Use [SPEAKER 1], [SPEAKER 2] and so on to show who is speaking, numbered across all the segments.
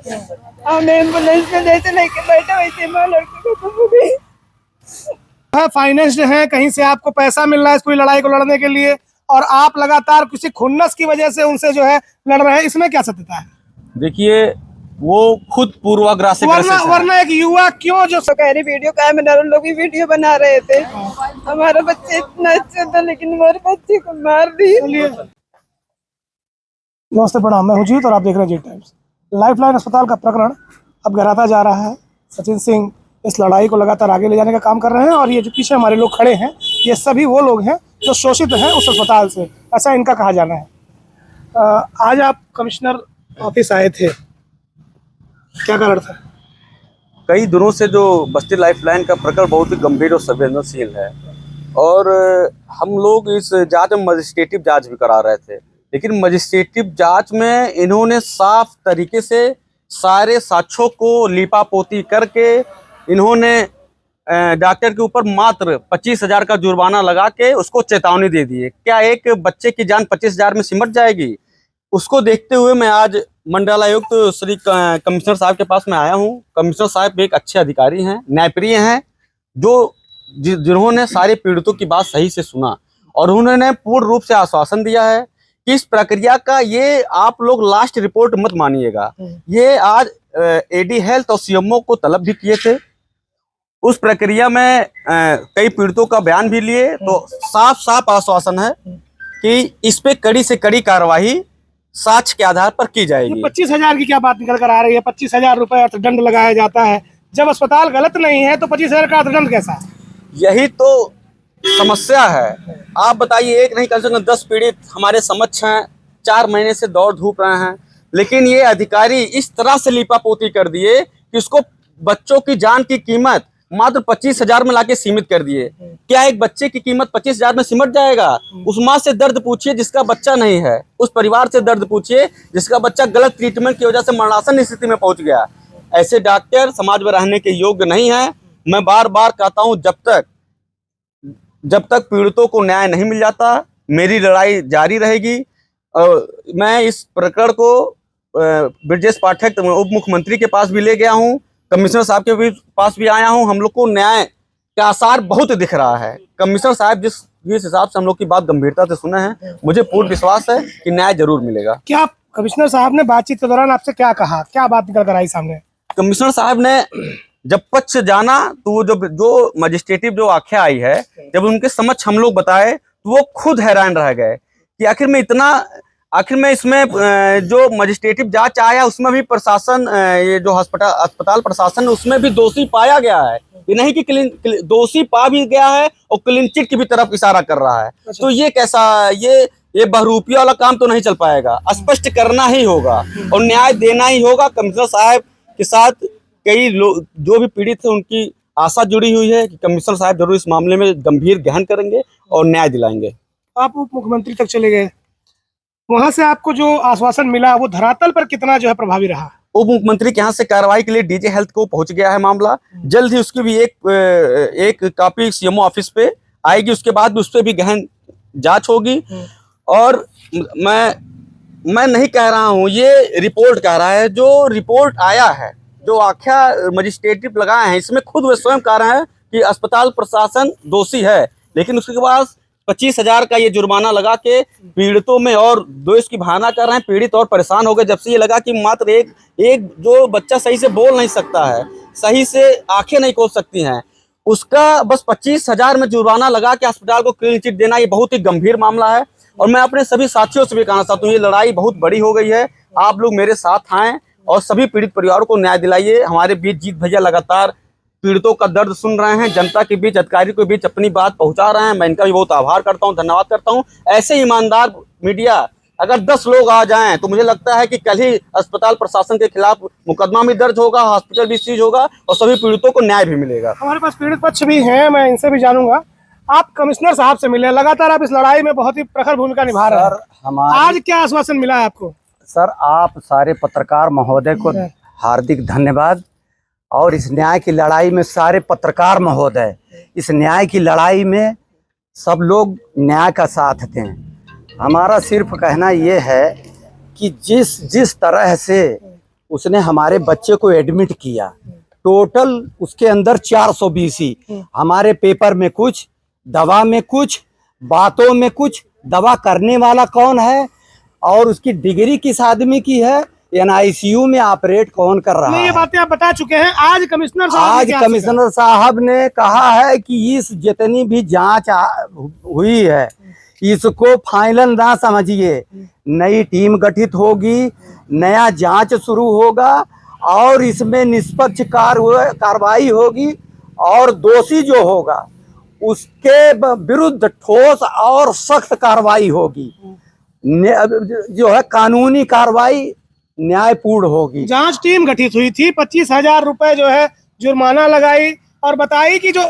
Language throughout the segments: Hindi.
[SPEAKER 1] हम एम्बुलेंस में जैसे लेके बैठे वैसे माँ लड़की को गुम हो गई।
[SPEAKER 2] फाइनेंस्ड है, कहीं से आपको पैसा मिल रहा है इस पूरी लड़ाई को लड़ने के लिए, और आप लगातार किसी खुन्नस की वजह से उनसे जो है लड़ रहे हैं, इसमें क्या सत्यता है?
[SPEAKER 3] देखिए, वो खुद पूर्वाग्रह से
[SPEAKER 2] वरना एक युवा क्यों जो
[SPEAKER 1] सरकारी वीडियो कैमरा लोग भी वीडियो बना रहे थे। हमारा बच्चा इतना अच्छा था लेकिन हमारे बच्चे को मार दिया।
[SPEAKER 2] नमस्ते, प्रणाम, मैं हूं जीत और आप देख रहे हैं जी टाइम्स। लाइफलाइन अस्पताल का प्रकरण अब गहराता जा रहा है। सचिन सिंह इस लड़ाई को लगातार आगे ले जाने का काम कर रहे हैं, और ये जो पीछे हमारे लोग खड़े हैं ये सभी वो लोग हैं जो शोषित हैं उस अस्पताल से, ऐसा इनका कहा जाना है। आज आप कमिश्नर ऑफिस आए थे, क्या कारण था?
[SPEAKER 3] कई दिनों से जो बस्ती लाइफलाइन का प्रकरण बहुत ही गंभीर और संवेदनशील है, और हम लोग इस जांच में मजिस्ट्रेटिव जांच भी करा रहे थे, लेकिन मजिस्ट्रेटिव जांच में इन्होंने साफ तरीके से सारे साक्ष्यों को लीपापोती करके इन्होंने डॉक्टर के ऊपर मात्र 25,000 का जुर्माना लगा के उसको चेतावनी दे दी है। क्या एक बच्चे की जान 25,000 में सिमट जाएगी? उसको देखते हुए मैं आज मंडलायुक्त श्री कमिश्नर साहब के पास में आया हूं। कमिश्नर साहब एक अच्छे अधिकारी हैं, न्यायप्रिय हैं, जो जिन्होंने सारे पीड़ितों की बात सही से सुना, और उन्होंने पूर्ण रूप से आश्वासन दिया है कि इस प्रक्रिया का ये आप लोग लास्ट रिपोर्ट मत मानिएगा। ये आज एडी हेल्थ और सीएमओ को तलब भी किए थे। उस प्रक्रिया में कई पीड़ितों का बयान भी लिए, तो साफ साफ आश्वासन है कि इस पे कड़ी से कड़ी कार्रवाई साक्ष्य के आधार पर की जाएगी।
[SPEAKER 2] 25,000 की क्या बात निकल कर आ रही है? 25,000 रुपए अर्थदंड लगाया जाता है, जब अस्पताल गलत नहीं है तो 25,000 का अर्थदंड कैसा है?
[SPEAKER 3] यही तो समस्या है। आप बताइए, एक नहीं कम से कम 10 पीड़ित हमारे समक्ष हैं, 4 महीने से दौड़ धूप रहे हैं, लेकिन ये अधिकारी इस तरह से लीपापोती कर दिए कि उसको बच्चों की जान की कीमत मात्र 25,000 में लाके सीमित कर दिए। क्या एक बच्चे की कीमत 25,000 में सिमट जाएगा? उस माँ से दर्द पूछिए जिसका बच्चा नहीं है, उस परिवार से दर्द पूछिए जिसका बच्चा गलत ट्रीटमेंट की वजह से मरणासन स्थिति में पहुंच गया। ऐसे डॉक्टर समाज में रहने के योग्य नहीं है। मैं बार बार कहता हूं, जब तक पीड़ितों को न्याय नहीं मिल जाता, मेरी लड़ाई जारी रहेगी। मैं इस प्रकरण को ब्रजेश पाठक उप मुख्यमंत्री के पास भी ले गया हूं, कमिश्नर साहब के भी पास भी आया हूं। हम लोग को न्याय का आसार बहुत दिख रहा है। कमिश्नर साहब जिस हिसाब से हम लोग की बात गंभीरता से सुने हैं, मुझे पूर्ण विश्वास है कि न्याय जरूर मिलेगा।
[SPEAKER 2] क्या कमिश्नर साहब ने बातचीत के दौरान आपसे क्या कहा, क्या बात निकल कर आई सामने?
[SPEAKER 3] कमिश्नर साहब ने जब पक्ष जाना तो वो जो मजिस्ट्रेटिव जो आख्या आई है, जब उनके समक्ष हम लोग बताए तो वो खुद हैरान रह गए कि आखिर में इसमें जो मजिस्ट्रेटिव जांच आया उसमें भी प्रशासन, ये जो अस्पताल प्रशासन उसमें भी दोषी पाया गया है। ये नहीं कि दोषी पा भी गया है और क्लीन चिट की भी तरफ इशारा कर रहा है। तो ये कैसा, ये बहरूपी वाला काम तो नहीं चल पाएगा। स्पष्ट करना ही होगा और न्याय देना ही होगा। कमिश्नर साहब के साथ कई लोग जो भी पीड़ित है उनकी आशा जुड़ी हुई है कि कमिश्नर साहब जरूर इस मामले में गंभीर गहन करेंगे और न्याय दिलाएंगे।
[SPEAKER 2] आप उप मुख्यमंत्री तक चले गए, वहां से आपको जो आश्वासन मिला वो धरातल पर कितना जो है प्रभावी रहा?
[SPEAKER 3] उप मुख्यमंत्री के यहाँ से कार्रवाई के लिए डीजे हेल्थ को पहुंच गया है मामला। जल्द ही उसकी भी एक कॉपी सीएमओ ऑफिस पे आएगी, उसके बाद भी उस पर भी गहन जांच होगी। और मैं नहीं कह रहा हूँ, ये रिपोर्ट कह रहा है। जो रिपोर्ट आया है, जो आख्या मजिस्ट्रेटिव लगाए हैं, इसमें खुद वे स्वयं कह रहे हैं कि अस्पताल प्रशासन दोषी है, लेकिन उसके बाद 25,000 का ये जुर्माना लगा के पीड़ितों में और द्वेष की भावना कर रहे हैं। पीड़ित और परेशान हो गए जब से ये लगा कि मात्र एक जो बच्चा सही से बोल नहीं सकता है, सही से आंखें नहीं खोल सकती हैं, उसका बस 25,000 में जुर्माना लगा के अस्पताल को क्लीन चिट देना, ये बहुत ही गंभीर मामला है। और मैं अपने सभी साथियों से भी कहना चाहता हूँ, ये लड़ाई बहुत बड़ी हो गई है। आप लोग मेरे साथ आएँ और सभी पीड़ित परिवारों को न्याय दिलाइए। हमारे बीच जीत भैया लगातार पीड़ितों का दर्द सुन रहे हैं, जनता के बीच, अधिकारी के बीच अपनी बात पहुंचा रहे हैं। मैं इनका भी बहुत आभार करता हूं, धन्यवाद करता हूं। ऐसे ईमानदार मीडिया अगर 10 लोग आ जाएं तो मुझे लगता है कि कल ही अस्पताल प्रशासन के खिलाफ मुकदमा भी दर्ज होगा, हॉस्पिटल भी सीज होगा और सभी पीड़ितों को न्याय भी मिलेगा।
[SPEAKER 2] हमारे पास पीड़ित पक्ष भी हैं, मैं इनसे भी जानूंगा। आप कमिश्नर साहब से मिले, लगातार आप इस लड़ाई में बहुत ही प्रखर भूमिका निभा रहे हैं, आज क्या आश्वासन मिला है आपको?
[SPEAKER 4] सर, आप सारे पत्रकार महोदय को हार्दिक धन्यवाद। और इस न्याय की लड़ाई में सारे पत्रकार महोदय, इस न्याय की लड़ाई में सब लोग न्याय का साथ दें। हमारा सिर्फ कहना ये है कि जिस तरह से उसने हमारे बच्चे को एडमिट किया। टोटल उसके अंदर 420 ही, हमारे पेपर में कुछ, दवा में कुछ, बातों में कुछ। दवा करने वाला कौन है और उसकी डिग्री किस आदमी की है, NICU में ऑपरेट कौन कर रहा
[SPEAKER 2] नहीं, ये
[SPEAKER 4] है।
[SPEAKER 2] बातें आप बता चुके हैं। आज कमिश्नर साहब ने
[SPEAKER 4] आज
[SPEAKER 2] क्या
[SPEAKER 4] कमिश्नर साहब ने कहा है कि इस जितनी भी जांच हुई है इसको फाइनल ना समझिए, नई टीम गठित होगी, नया जांच शुरू होगा और इसमें निष्पक्ष कार्रवाई होगी और दोषी जो होगा उसके विरुद्ध ठोस और सख्त कार्रवाई होगी। जो है कानूनी कार्रवाई न्यायपूर्ण होगी।
[SPEAKER 2] जांच टीम गठित हुई थी, 25,000 रुपए जो है जुर्माना लगाई और बताई कि जो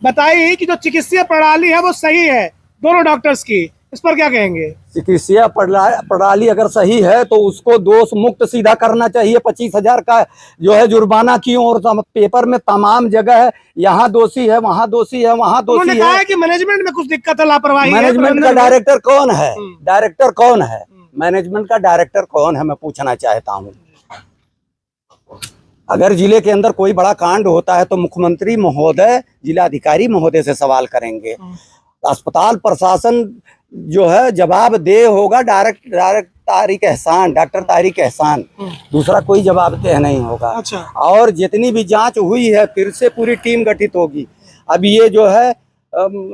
[SPEAKER 2] बताई कि जो चिकित्सीय प्रणाली है वो सही है दोनों डॉक्टर्स की। इस पर क्या कहेंगे?
[SPEAKER 4] चिकित्सीय प्रणाली अगर सही है तो उसको दोष मुक्त सीधा करना चाहिए। 25,000 का जो है जुर्माना क्यों? और पेपर में तमाम जगह है, यहाँ दोषी है, वहाँ दोषी है, वहाँ दोषी है।
[SPEAKER 2] कहा है कि मैनेजमेंट में कुछ दिक्कत है, लापरवाही है।
[SPEAKER 4] मैनेजमेंट का डायरेक्टर कौन है? डायरेक्टर कौन है? मैनेजमेंट का डायरेक्टर कौन है, मैं पूछना चाहता हूँ। अगर जिले के अंदर कोई बड़ा कांड होता है तो मुख्यमंत्री महोदय, जिलाधिकारी महोदय से सवाल करेंगे। अस्पताल प्रशासन जो है जवाबदेह होगा डॉक्टर तारिक एहसान, दूसरा कोई जवाबदेह नहीं होगा।
[SPEAKER 2] अच्छा।
[SPEAKER 4] और जितनी भी जांच हुई है फिर से पूरी टीम गठित होगी। अब ये जो है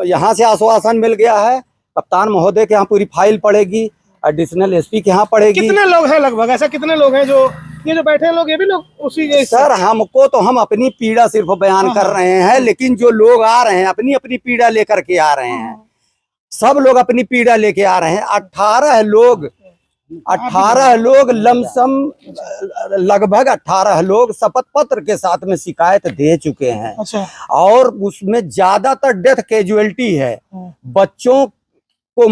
[SPEAKER 4] यहाँ से आश्वासन मिल गया है, कप्तान महोदय के यहाँ पूरी फाइल पड़ेगी, एडिशनल SP के यहाँ पड़ेगी।
[SPEAKER 2] कितने लोग हैं लगभग? ऐसा कितने लोग हैं जो ये जो बैठे हैं लोग, ये भी लोग उसी के?
[SPEAKER 4] सर हमको तो हम अपनी पीड़ा सिर्फ बयान कर रहे हैं, लेकिन जो लोग आ रहे हैं अपनी अपनी पीड़ा लेकर के आ रहे हैं। सब लोग अपनी पीड़ा लेके आ रहे हैं। 18 लोग लमसम, लगभग 18 लोग शपथ पत्र के साथ में शिकायत दे चुके हैं।
[SPEAKER 2] अच्छा।
[SPEAKER 4] और उसमें ज्यादातर डेथ कैजुअलिटी है, बच्चों को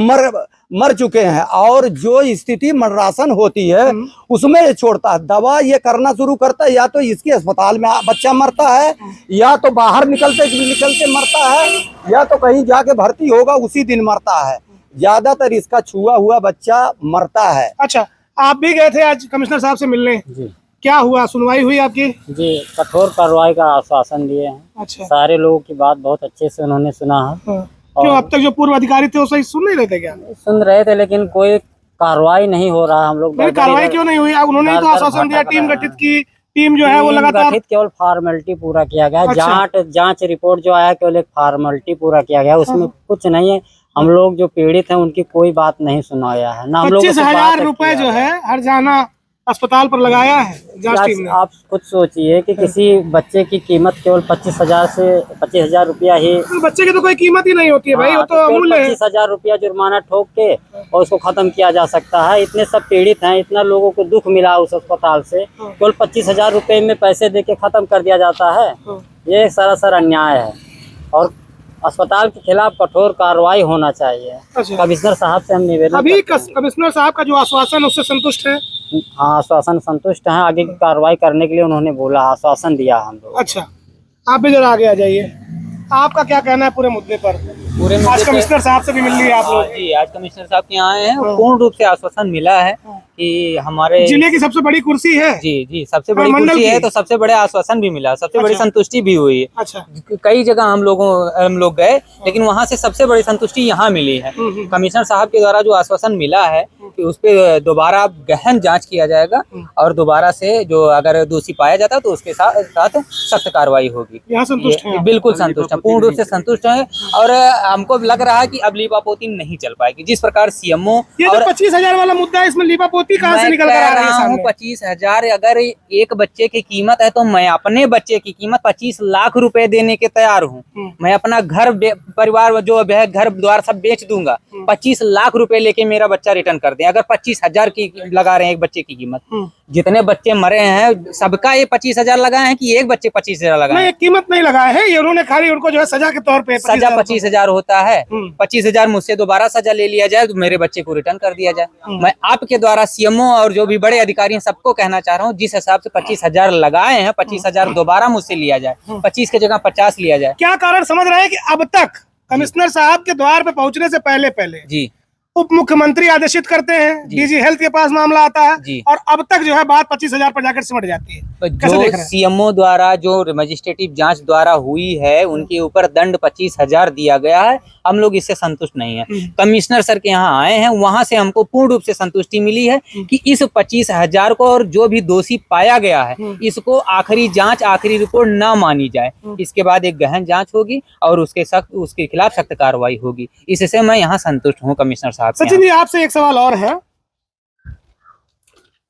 [SPEAKER 4] मर चुके हैं। और जो स्थिति मररासन होती है उसमें ये छोड़ता है, दवा ये करना शुरू करता है, या तो इसके अस्पताल में बच्चा मरता है, या तो बाहर निकलते मरता है, या तो कहीं जाके भर्ती होगा उसी दिन मरता है। ज्यादातर इसका छुआ हुआ बच्चा मरता है।
[SPEAKER 2] अच्छा, आप भी गए थे आज कमिश्नर साहब से मिलने?
[SPEAKER 5] जी।
[SPEAKER 2] क्या हुआ, सुनवाई हुई आपकी?
[SPEAKER 5] जी, कठोर कार्रवाई का आश्वासन दिए हैं।
[SPEAKER 2] अच्छा।
[SPEAKER 5] सारे लोगों की बात बहुत अच्छे से उन्होंने सुना है।
[SPEAKER 2] क्यों, अब तक जो पूर्व अधिकारी थे वो सही सुन नहीं रहे थे क्या?
[SPEAKER 5] सुन रहे थे, लेकिन कोई कार्रवाई नहीं हो रहा। हम लोग
[SPEAKER 2] कार्रवाई क्यों नहीं हुई? उन्होंने तो आश्वासन दिया, टीम गठित की, टीम जो है वो लगातार
[SPEAKER 5] गठित, केवल फॉर्मेलिटी पूरा किया गया।
[SPEAKER 2] अच्छा।
[SPEAKER 5] जांच रिपोर्ट जो आया केवल एक फॉर्मेलिटी पूरा किया गया, उसमें कुछ नहीं है। हम लोग जो पीड़ित हैं उनकी कोई बात नहीं सुना गया है ना। हम लोग
[SPEAKER 2] 25,000 रुपए जो है हरजाना अस्पताल पर लगाया है जांच टीम ने।
[SPEAKER 5] आप खुद सोचिए कि किसी बच्चे की कीमत केवल 25,000 रुपया ही।
[SPEAKER 2] बच्चे की तो कोई कीमत ही नहीं होती है भाई, वो तो अमूल्य है।
[SPEAKER 5] 25,000 रुपया जुर्माना ठोक के और उसको खत्म किया जा सकता है। इतने सब पीड़ित हैं, इतना लोगों को दुख मिला उस अस्पताल से, केवल 25,000 रुपए में पैसे देके खत्म कर दिया जाता है। ये सरासर अन्याय है और अस्पताल के खिलाफ कठोर कार्रवाई होना चाहिए।
[SPEAKER 2] अच्छा।
[SPEAKER 5] कमिश्नर साहब से हम निवेदन
[SPEAKER 2] अभी कमिश्नर साहब का जो आश्वासन उससे संतुष्ट है?
[SPEAKER 5] हाँ, आश्वासन संतुष्ट है। आगे की कार्रवाई करने के लिए उन्होंने बोला, आश्वासन दिया हम लोग।
[SPEAKER 2] अच्छा, आप भी जरा आगे आ जाइए। आपका क्या कहना है पूरे मुद्दे पर? आज कमिश्नर साहब से भी मिल लिया आप लोग?
[SPEAKER 6] जी, आज कमिश्नर साहब के यहाँ आए हैं और पूर्ण रूप से आश्वासन मिला है कि हमारे
[SPEAKER 2] जिले की सबसे बड़ी कुर्सी है।
[SPEAKER 6] जी सबसे बड़ी कुर्सी है, तो सबसे बड़े आश्वासन भी मिला, सबसे बड़ी संतुष्टि भी हुई है।
[SPEAKER 2] अच्छा।
[SPEAKER 6] कई जगह हम लोग गए, लेकिन वहाँ से सबसे बड़ी संतुष्टि यहाँ मिली है। कमिश्नर साहब के द्वारा जो आश्वासन मिला है कि उस पे दोबारा गहन जांच किया जाएगा और दोबारा से जो अगर दोषी पाया जाता है तो उसके साथ सख्त कार्रवाई होगी।
[SPEAKER 2] यहाँ संतुष्ट है?
[SPEAKER 6] बिल्कुल संतुष्ट है, पूर्ण रूप से संतुष्ट है। और हमको लग रहा है कि अब लीपापोती नहीं चल पाएगी। जिस प्रकार CMO
[SPEAKER 2] ये जो 25,000 वाला मुद्दा है, इसमें लीपापोती कहाँ से निकल कर आ रही है सामने?
[SPEAKER 6] 25,000 अगर एक बच्चे की कीमत है तो मैं अपने बच्चे की कीमत 25 लाख रुपए देने के तैयार हूँ। मैं अपना घर परिवार जो है घर द्वार सब बेच दूंगा, 25 लाख रुपए लेके मेरा बच्चा रिटर्न कर दे। अगर 25,000 की लगा रहे हैं एक बच्चे की कीमत, जितने बच्चे मरे हैं सबका ये 25,000 लगाए हैं कि एक बच्चे 25,000 लगाए हैं?
[SPEAKER 2] कीमत नहीं लगाए हैं, ये उन्होंने खाली उनको जो है सजा के तौर पे
[SPEAKER 6] सजा 25,000 होता है। 25,000 मुझसे दोबारा सजा ले लिया जाए तो मेरे बच्चे को रिटर्न कर दिया जाए। मैं आपके द्वारा CMO और जो भी बड़े अधिकारी हैं सबको कहना चाह रहा हूँ, जिस हिसाब से 25,000 लगाए हैं, 25,000 दोबारा मुझसे लिया जाए, 25 की जगह 50 लिया जाए।
[SPEAKER 2] क्या कारण समझ रहे हैं कि अब तक कमिश्नर साहब के द्वार पे पहुंचने से पहले
[SPEAKER 6] जी
[SPEAKER 2] उप मुख्यमंत्री आदेशित करते हैं, डीजी हेल्थ के पास मामला आता है
[SPEAKER 6] जी।
[SPEAKER 2] और अब तक जो है बात 25,000 पर जाकर सिमट जाती है। कैसे
[SPEAKER 6] जो
[SPEAKER 2] देख रहे हैं?
[SPEAKER 6] सीएमओ द्वारा जो मजिस्ट्रेटिव जांच द्वारा हुई है उनके ऊपर दंड 25,000 दिया गया है। हम लोग इससे संतुष्ट नहीं है। कमिश्नर सर के यहाँ आए हैं, वहां से हमको पूर्ण रूप से संतुष्टि मिली है कि इस 25,000 को और जो भी दोषी पाया गया है इसको आखिरी जांच आखिरी रिपोर्ट ना मानी जाए। इसके बाद एक गहन जांच होगी और उसके खिलाफ सख्त कार्रवाई होगी। इससे मैं यहाँ संतुष्ट हूँ कमिश्नर साहब के
[SPEAKER 2] सचिन जी, आपसे एक सवाल और है।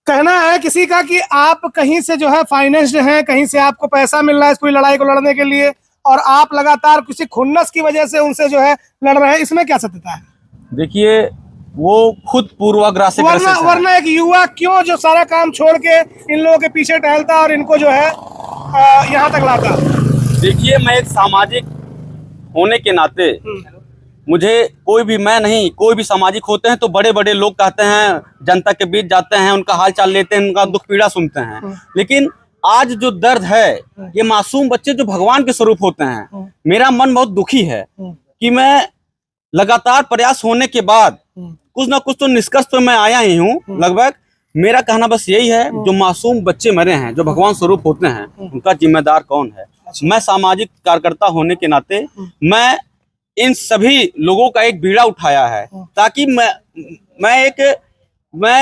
[SPEAKER 2] कहना है किसी का कि आप कहीं से जो है फाइनेंस्ड हैं, कहीं से आपको पैसा मिल रहा है इस पूरी लड़ाई को लड़ने के लिए, और आप लगातार किसी खुन्नस की वजह से उनसे जो है लड़ रहे हैं, इसमें क्या सत्यता है?
[SPEAKER 3] देखिए, वो खुद पूर्वाग्रह से ग्रसित है।
[SPEAKER 2] वरना एक युवा क्यों जो सारा काम छोड़ के इन लोगों के पीछे टहलता और इनको जो है यहाँ तक लाता?
[SPEAKER 3] देखिए, मैं एक सामाजिक होने के नाते मुझे कोई भी, मैं नहीं, कोई भी सामाजिक होते हैं तो बड़े बड़े लोग कहते हैं, जनता के बीच जाते हैं, उनका हाल चाल लेते हैं, उनका दुख पीड़ा सुनते हैं। लेकिन आज जो दर्द है, ये मासूम बच्चे जो भगवान के स्वरूप होते हैं, मेरा मन बहुत दुखी है कि मैं लगातार प्रयास होने के बाद कुछ ना कुछ तो निष्कर्ष पे मैं आया ही हूँ। लगभग मेरा कहना बस यही है, जो मासूम बच्चे मरे हैं, जो भगवान स्वरूप होते हैं, उनका जिम्मेदार कौन है? मैं सामाजिक कार्यकर्ता होने के नाते मैं इन सभी लोगों का एक बीड़ा उठाया है, ताकि मैं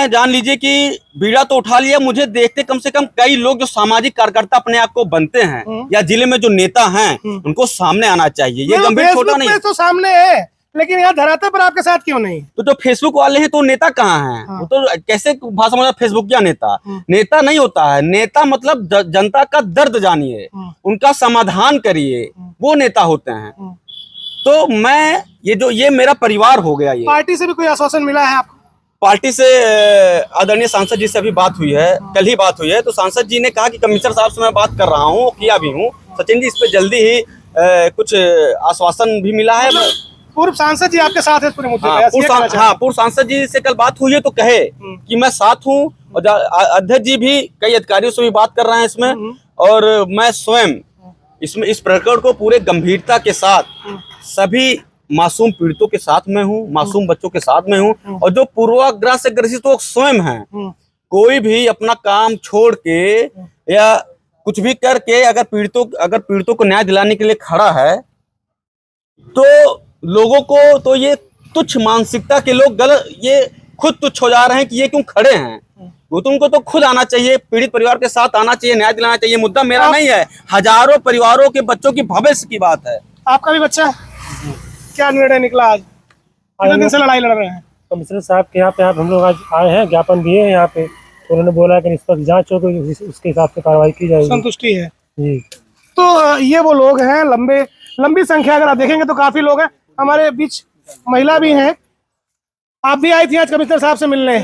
[SPEAKER 3] जान लीजिए कि बीड़ा तो उठा लिया, मुझे देखते कम से कम कई लोग जो सामाजिक कार्यकर्ता अपने आप को बनते हैं या जिले में जो नेता हैं, उनको सामने आना चाहिए। ये गंभीर छोटा नहीं
[SPEAKER 2] तो सामने है, लेकिन यहाँ धरातल पर आपके साथ क्यों नहीं?
[SPEAKER 3] तो जो फेसबुक वाले हैं तो नेता कहाँ हैं? वो तो कैसे भाषा में फेसबुक क्या नेता? नेता नहीं होता है। नेता मतलब जनता का दर्द जानिए, उनका समाधान करिए, वो नेता होते हैं। तो मैं ये मेरा परिवार हो गया। ये
[SPEAKER 2] पार्टी से भी कोई आश्वासन मिला है आपको?
[SPEAKER 3] पार्टी से आदरणीय सांसद जी से अभी बात हुई है, कल ही बात हुई है। तो सांसद जी ने कहा कि कमिश्नर साहब से मैं बात कर रहा हूँ, किया भी हूँ। सचिन जी, इस पे जल्दी ही कुछ आश्वासन भी मिला है।
[SPEAKER 2] पूर्व सांसद जी आपके साथ है इस पूरे मुद्दे
[SPEAKER 3] पे? पूर्व सांसद जी से कल बात हुई है तो कहे कि मैं साथ हूँ, और अध्यक्ष जी भी कई अधिकारियों से भी बात कर रहे हैं इसमें, और मैं स्वयं इसमें इस प्रकरण को पूरे गंभीरता के साथ सभी मासूम पीड़ितों के साथ में हूँ, मासूम बच्चों के साथ में हूँ, और जो पूर्वाग्रह से ग्रसित लोग स्वयं हैं, कोई भी अपना काम छोड़ के या कुछ भी करके अगर पीड़ितों को न्याय दिलाने के लिए खड़ा है, तो लोगों को तो ये तुच्छ मानसिकता के लोग गलत, ये खुद तुच्छ हो जा रहे हैं कि ये क्यों खड़े हैं। वो तुमको तो खुद आना चाहिए, पीड़ित परिवार के साथ आना चाहिए, न्याय दिलाना चाहिए। मुद्दा मेरा नहीं है, हजारों परिवारों के बच्चों की भविष्य की बात है।
[SPEAKER 2] आपका भी बच्चा है? क्या निर्णय निकला आज? कितने दिन से लड़ाई लड़ रहे हैं?
[SPEAKER 7] कमिश्नर साहब के यहाँ पे हम लोग आज आए हैं, ज्ञापन दिए हैं यहाँ पे। उन्होंने बोला कि निष्पक्ष जांच हो तो उसके हिसाब से कार्रवाई की जाएगी।
[SPEAKER 2] संतुष्टि है
[SPEAKER 7] जी।
[SPEAKER 2] तो ये वो लोग हैं, लंबी संख्या अगर आप देखेंगे तो काफी लोग हैं। हमारे बीच महिला भी हैं। आप भी आई थी आज कमिश्नर साहब से मिलने,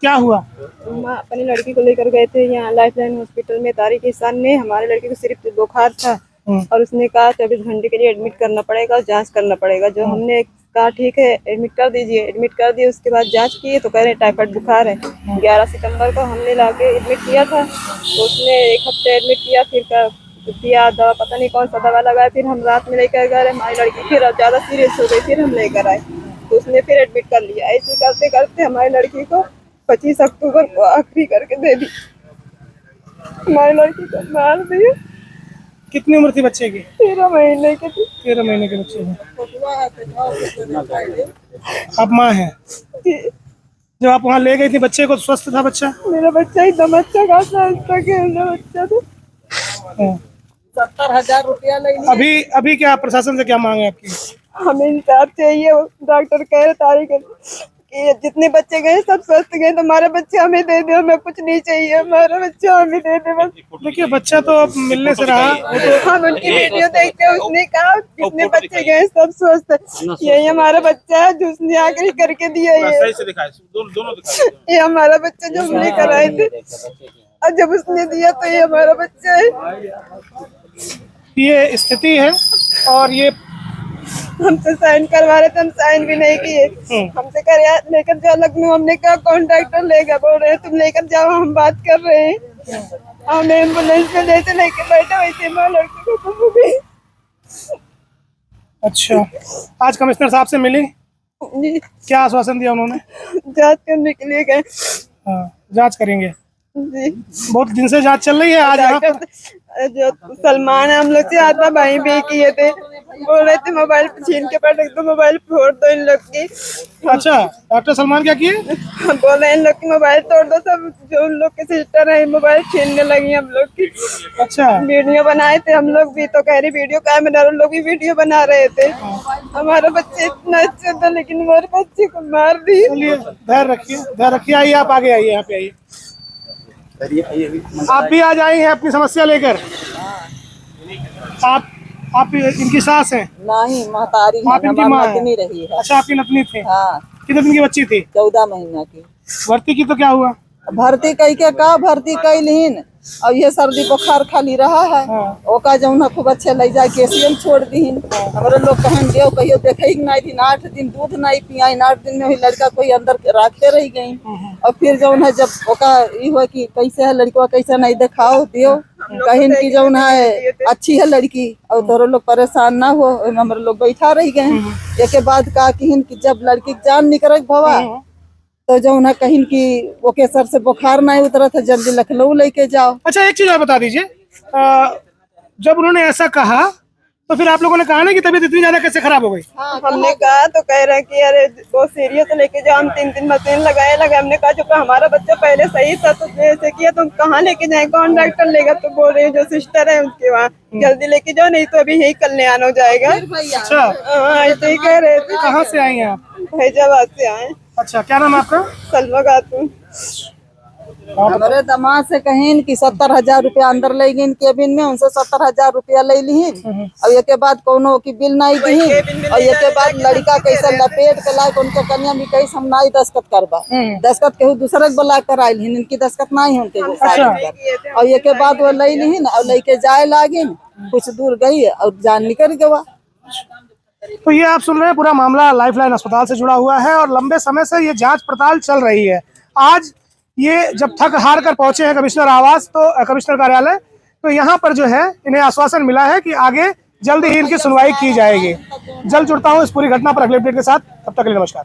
[SPEAKER 2] क्या हुआ?
[SPEAKER 1] हम अपनी लड़की को लेकर गए थे यहाँ लाइफलाइन हॉस्पिटल में। तारिक ईसान ने हमारे लड़की को सिर्फ बुखार था और उसने कहा 24 घंटे के लिए एडमिट करना पड़ेगा, जांच करना पड़ेगा। जो हमने कहा ठीक है एडमिट कर दीजिए, एडमिट कर दिए। उसके बाद जांच किए तो कह रहे टाइफाइड बुखार है। 11 सितंबर को हमने लाके एडमिट किया था, तो उसने 1 हफ्ते एडमिट किया, फिर दिया दवा, पता नहीं कौन सा दवा लगाया। फिर हम रात में लेकर गए, हमारी लड़की फिर ज़्यादा सीरियस हो गई, फिर हम लेकर आए तो उसने फिर एडमिट कर लिया। ऐसे करते करते हमारी लड़की को 25 अक्टूबर को आखिरी करके दे दी। हमारी लड़की को मार दिया।
[SPEAKER 2] कितनी उम्र थी बच्चे की?
[SPEAKER 1] 13 महीने की थी।
[SPEAKER 2] 13 महीने के बच्चे हैं। आप माँ हैं? जब आप वहाँ ले गई थी बच्चे को, स्वस्थ था बच्चा?
[SPEAKER 1] मेरा बच्चा एकदम अच्छा खासा खेलना बच्चा था। 70,000 रुपया लगी।
[SPEAKER 2] अभी क्या प्रशासन से क्या मांग है आपकी?
[SPEAKER 1] हमें इंसाफ चाहिए। डॉक्टर कह रहे तारीख कि जितने बच्चे गए सब स्वस्थ गए, तो हमारे बच्चे हमें दे दे, हमें कुछ नहीं चाहिए, हमारा बच्चा हमें दे दे बस।
[SPEAKER 2] देखिए बच्चा तो अब मिलने से रहा।
[SPEAKER 1] हम उनकी वीडियो देखते हैं, उसने कहा जितने बच्चे गए सब स्वस्थ, यही हमारा बच्चा है जो उसने आखिरी करके दिया। ये हमारा बच्चा जो हमने कराए थे, और जब उसने दिया तो ये हमारा बच्चा है।
[SPEAKER 2] ये स्थिति है, और ये
[SPEAKER 1] हमसे साइन करवा रहे थे, हम साइन भी नहीं किए। हमसे कर लेकर जाओ लखनऊ, हमने कहा कॉन्ट्रैक्टर लेगा, बोल रहे तुम लेकर जाओ, हम बात कर रहे हैं। हम एम्बुलेंस में जैसे लेके बैठे वैसे माँ लड़की को गुम हो गई।
[SPEAKER 2] अच्छा, आज कमिश्नर साहब से मिली?
[SPEAKER 1] जी
[SPEAKER 2] क्या आश्वासन दिया उन्होंने?
[SPEAKER 1] जांच करने के लिए गए।
[SPEAKER 2] हाँ, जांच करेंगे।
[SPEAKER 1] जी
[SPEAKER 2] बहुत दिन से जांच चल रही है। आज यहाँ पर
[SPEAKER 1] डॉक्टर जो सलमान है हम लोग से आता भाई भी किए थे, बोल रहे थे मोबाइल छीन के पटक दो, मोबाइल फोड़ दो इन लोग की।
[SPEAKER 2] अच्छा, डॉक्टर सलमान क्या किए?
[SPEAKER 1] बोल रहे हैं इन लोग की मोबाइल तोड़ दो, सब जो उन लोग के सिस्टर है मोबाइल छीनने लगी हम लोग की।
[SPEAKER 2] अच्छा,
[SPEAKER 1] वीडियो बनाए थे हम लोग भी, तो कह रही वीडियो कैमरा, उन लोग भी वीडियो बना रहे थे। हमारा बच्चे इतना अच्छा था लेकिन हमारे बच्चे को मार दिए।
[SPEAKER 2] चलिए धैर्य रखिए, धैर्य रखिए। आइए आप आगे आइए, यहाँ पे आइए। आप भी आज आई हैं अपनी समस्या लेकर? आप इनकी सास हैं?
[SPEAKER 8] नहीं, महतारी है,
[SPEAKER 2] आप इनकी माँ हैं?
[SPEAKER 8] नतनी रही है।
[SPEAKER 2] अच्छा, आपकी नतनी थी।
[SPEAKER 8] हाँ,
[SPEAKER 2] कितने दिन की बच्ची थी?
[SPEAKER 8] 14 महीना की।
[SPEAKER 2] भर्ती की तो क्या हुआ?
[SPEAKER 8] भर्ती कई के का भर्ती कैलिन, और ये सर्दी बुखार खाली रहा है। ओका जौन खूब अच्छे ले जाए केसीएम छोड़ दीन। हमारे लोग कहन दियो कहियो देखे नहीं दिन, 8 दिन दूध नहीं पियाई, 8 दिन में ही लड़का कोई अंदर रखते रह गई। और फिर जौन है जब ओका ये हुआ कि कैसे है लड़का कैसे नहीं दिखाओ दियो, कहीं की जौन है अच्छी है लड़की, और तोरो लोग परेशान ना हो, हमारे लोग बैठा रह गए। एक बाद का कि जब लड़की की जान निकल भवा तो जो ना कहीं की ओके सर से बुखार नहीं उतरा था, जल्दी लखनऊ लेके जाओ।
[SPEAKER 2] अच्छा, एक चीज और बता दीजिए, जब उन्होंने ऐसा कहा तो फिर आप लोगों ने कहा ना कि तबीयत इतनी ज्यादा कैसे खराब हो गई?
[SPEAKER 1] हमने कहा तो कह रहे कि अरे बहुत सीरियस लेके जाओ, हम 3 मशीन लगाए। हमने कहा जो हमारा बच्चा पहले सही था तो ऐसे किया, तुम कहाँ लेके जाए, कौन डॉक्टर लेगा? तो बोल रहे जो सिस्टर है उसके वहाँ जल्दी लेके जाओ, नहीं तो अभी यही कल्याण हो जाएगा।
[SPEAKER 2] अच्छा,
[SPEAKER 1] हाँ ऐसे ही कह रहे थे।
[SPEAKER 2] कहाँ से आई हैं आप?
[SPEAKER 1] फैजाबाद से आए।
[SPEAKER 2] अच्छा, क्या नाम है आपका?
[SPEAKER 1] सलमा खातून।
[SPEAKER 8] हमारे दामाद से कहीं कि 70,000 रुपया अंदर ले गई केबिन में, उनसे 70,000 रुपया ले लीन, और ये के बाद कोनो की बिल नहीं दी, और ये के बाद लड़का कैसे लपेट के लायक उनके कन्या भी कैसे हम नहीं दस्खत करवा, दस्खत केहू दूसरे के बुला कर आये, इनकी दस्खत नहीं होते। और ये के बाद वो ले लीन और लेके जाए लागिन, कुछ दूर गई और जान निकल गवा।
[SPEAKER 2] तो ये आप सुन रहे हैं, पूरा मामला लाइफलाइन अस्पताल से जुड़ा हुआ है और लंबे समय से ये जांच पड़ताल चल रही है। आज ये जब थक हार कर पहुंचे हैं कमिश्नर आवास, तो कमिश्नर कार्यालय, तो यहाँ पर जो है इन्हें आश्वासन मिला है कि आगे जल्द ही इनकी सुनवाई की जाएगी। जल्द जुड़ता हूँ इस पूरी घटना पर अगले अपडेट के साथ, तब तक के लिए नमस्कार।